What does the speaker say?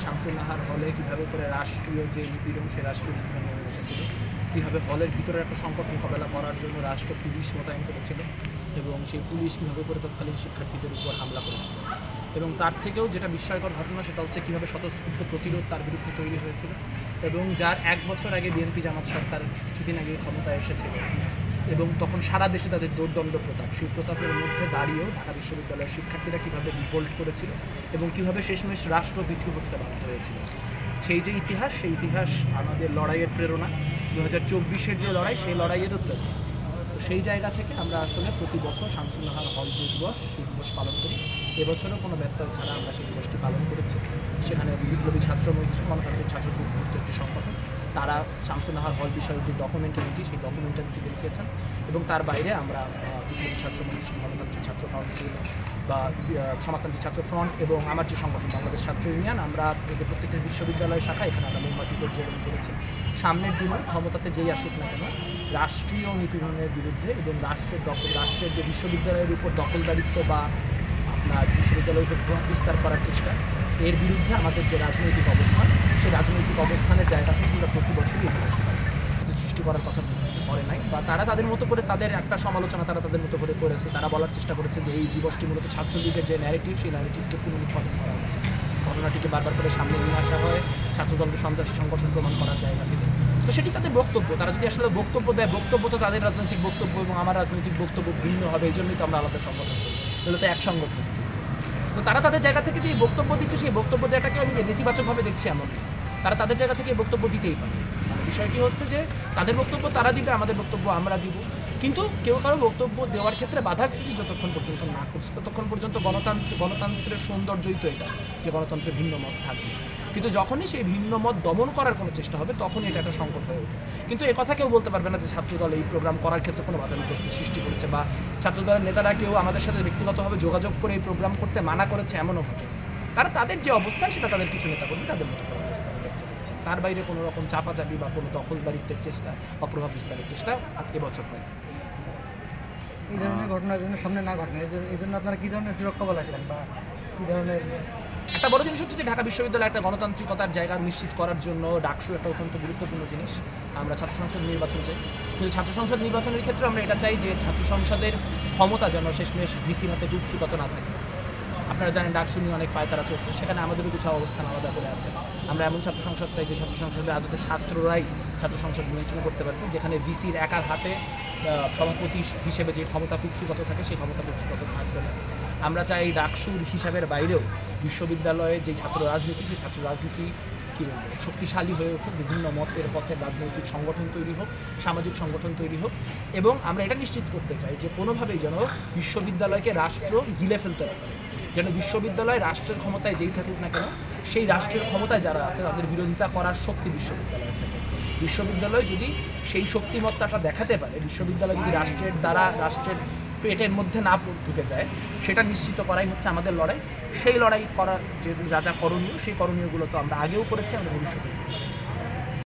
শামসুন্নাহার হলে কীভাবে করে রাষ্ট্রীয় যে নিপীড়ন সে রাষ্ট্রীয় নিপীড়ন নেমে এসেছিল, কীভাবে হলের ভিতরে একটা সংকট মোকাবেলা করার জন্য রাষ্ট্র পুলিশ মোতায়েন করেছিল এবং সেই পুলিশ কীভাবে করে তৎকালীন শিক্ষার্থীদের উপর হামলা করেছিল। এবং তার থেকেও যেটা বিস্ময়কর ঘটনা সেটা হচ্ছে কীভাবে স্বতঃস্ফূর্ত প্রতিরোধ তার বিরুদ্ধে তৈরি হয়েছিল এবং যার 1 বছর আগে বিএনপি জামাত সরকার কিছুদিন আগে ক্ষমতায় এসেছিল এবং তখন সারা দেশে তাদের দৌর্দণ্ড প্রতাপ, সেই প্রতাপের মধ্যে দাঁড়িয়েও ঢাকা বিশ্ববিদ্যালয়ের শিক্ষার্থীরা কীভাবে রিভোল্ট করেছিল এবং কীভাবে শেষমেশ রাষ্ট্র পিছু হতে বাধ্য হয়েছিল। সেই যে ইতিহাস, সেই ইতিহাস আমাদের লড়াইয়ের প্রেরণা, 2024-এর যে লড়াই সেই লড়াইয়েরও প্রেরণা। তো সেই জায়গা থেকে আমরা আসলে প্রতি বছর শামসুন্নাহার হল দিবস সেই দিবস পালন করি। এবছরও কোনো ব্যত্যয় ছাড়া আমরা সেই দিবসটি পালন করেছি। সেখানে বিপ্লবী ছাত্র মৈত্রী গণতান্ত্রিক ছাত্র যুদ্ধ একটি সংগঠন, তারা শামসুন্নাহার হল বিষয়ের যে ডকুমেন্টারিটি সেই ডকুমেন্টারিটি দেখিয়েছেন এবং তার বাইরে আমরা বিপ্লবী ছাত্র মৈত্রী গণতান্ত্রিক ছাত্র কাউন্সিল বা সমাজতান্ত্রিক ছাত্র ফ্রন্ট এবং আমার যে সংগঠন বাংলাদেশ ছাত্র ইউনিয়ন, আমরা এদের প্রত্যেকটা বিশ্ববিদ্যালয় শাখা এখানে আমরা মোমবাতি প্রজ্বলন করেছি। সামনের দিনে ক্ষমতাতে যেই আসুক না কেন রাষ্ট্রীয় নিপীড়নের বিরুদ্ধে এবং রাষ্ট্রের যে বিশ্ববিদ্যালয়ের উপর দখলদারিত্ব বা আপনার বিশ্ববিদ্যালয়ের উপর প্রভাব বিস্তার করার চেষ্টা, এর বিরুদ্ধে আমাদের যে রাজনৈতিক অবস্থান, সেই রাজনৈতিক অবস্থানের জায়গা থেকে আমরা প্রতি বছরই ইতিহাস সৃষ্টি করার কথা করে নাই বা তারা তাদের মতো করে তাদের একটা সমালোচনা তারা তাদের মতো করে করেছে। তারা বলার চেষ্টা করেছে যে এই দিবসটি মূলত ছাত্রলীগের যে ন্যারেটিভ সেই ন্যারেটিভকে পুনরুৎপাদন করা হয়েছে। ঘটনাটিকে বারবার করে সামনে নিয়ে আসা হয় ছাত্রদলকে সন্ত্রাসী সংগঠন প্রমাণ করার জায়গা থেকে। তো সেটি তাদের বক্তব্য, তারা যদি আসলে বক্তব্য দেয়, বক্তব্য তো তাদের রাজনৈতিক বক্তব্য এবং আমার রাজনৈতিক বক্তব্য ভিন্ন হবে, এই জন্যই তো আমরা আলাদা সংগঠন করি, এগুলো তো এক সংগঠন। তো তারা তাদের জায়গা থেকে যে বক্তব্য দিচ্ছে সেই বক্তব্য দেওয়াটাকে আমি নেতিবাচকভাবে দেখছি এমন, তারা তাদের জায়গা থেকে বক্তব্য দিতেই পারে। বিষয়টি হচ্ছে যে তাদের বক্তব্য তারা দিবে, আমাদের বক্তব্য আমরা দিব, কিন্তু কেউ কারো বক্তব্য দেওয়ার ক্ষেত্রে বাধার সৃষ্টি যতক্ষণ পর্যন্ত না করছে ততক্ষণ পর্যন্ত গণতন্ত্রের সৌন্দর্যই তো এটা যে গণতন্ত্রের ভিন্ন মত থাকবে। কিন্তু যখনই সেই ভিন্ন মত দমন করার কোনো চেষ্টা হবে তখনই এটা একটা সংকট হয়ে ওঠে। কিন্তু একথা কেউ বলতে পারবে না যে ছাত্রদল এই প্রোগ্রাম করার ক্ষেত্রে কোনো বাধা বিপত্তি সৃষ্টি করেছে বা ছাত্রদলের নেতারা কেউ আমাদের সাথে ব্যক্তিগতভাবে যোগাযোগ করে এই প্রোগ্রাম করতে মানা করেছে এমনও ঘটে। তারা তাদের যে অবস্থান সেটা তাদের কিছু নেতা কর্মী তাদের মতো করে অবস্থান ব্যক্ত করেছে, তার বাইরে কোনো রকম চাপাচাপি বা কোনো দখলদারিত্বের চেষ্টা বা প্রভাব বিস্তারের চেষ্টা এবছর হয়। এই ধরনের ঘটনার জন্য সামনে না ঘটনা, এই জন্য আপনারা কী ধরনের সুরক্ষা বলা চান বা কী ধরনের? একটা বড় জিনিস হচ্ছে যে ঢাকা বিশ্ববিদ্যালয় একটা গণতান্ত্রিকতার জায়গা নিশ্চিত করার জন্য ডাকসু একটা অত্যন্ত গুরুত্বপূর্ণ জিনিস। আমরা ছাত্র সংসদ নির্বাচন চাই, কিন্তু ছাত্র সংসদ নির্বাচনের ক্ষেত্রে আমরা এটা চাই যে ছাত্র সংসদের ক্ষমতা যেন শেষমেশ ভিসির হাতে কুক্ষিগত না থাকে। আপনারা জানেন ডাকসু নিয়ে অনেক পায়তারা চলছে, সেখানে আমাদেরও কিছু অবস্থান আলাদা করে আছে। আমরা এমন ছাত্র সংসদ চাই যে ছাত্র সংসদের আদতে ছাত্ররাই ছাত্র সংসদ নিয়ন্ত্রণ করতে পারবে, যেখানে ভিসির একার হাতে সভাপতি হিসেবে যে ক্ষমতা কুক্ষিগত থাকে সেই ক্ষমতা কুক্ষিগত থাকবে না। আমরা চাই ডাকসুর হিসাবের বাইরেও বিশ্ববিদ্যালয়ে যে ছাত্র রাজনীতি সেই ছাত্র রাজনীতি কী বলবো শক্তিশালী হয়ে উঠুক, বিভিন্ন মতের পথে রাজনৈতিক সংগঠন তৈরি হোক, সামাজিক সংগঠন তৈরি হোক এবং আমরা এটা নিশ্চিত করতে চাই যে কোনোভাবেই যেন বিশ্ববিদ্যালয়কে রাষ্ট্র গিলে ফেলতে পারে, যেন বিশ্ববিদ্যালয় রাষ্ট্রের ক্ষমতায় যেই থাকুক না কেন সেই রাষ্ট্রের ক্ষমতায় যারা আছে তাদের বিরোধিতা করার শক্তি বিশ্ববিদ্যালয়ের থাকে। বিশ্ববিদ্যালয় যদি সেই শক্তিমত্তাটা দেখাতে পারে, বিশ্ববিদ্যালয় যদি রাষ্ট্রের দ্বারা রাষ্ট্রের পেটের মধ্যে না ঢুকে যায়, সেটা নিশ্চিত করাই হচ্ছে আমাদের লড়াই। সেই লড়াই করার যে যা যা করণীয় সেই করণীয়গুলো তো আমরা আগেও করেছি, আমরা ভবিষ্যতে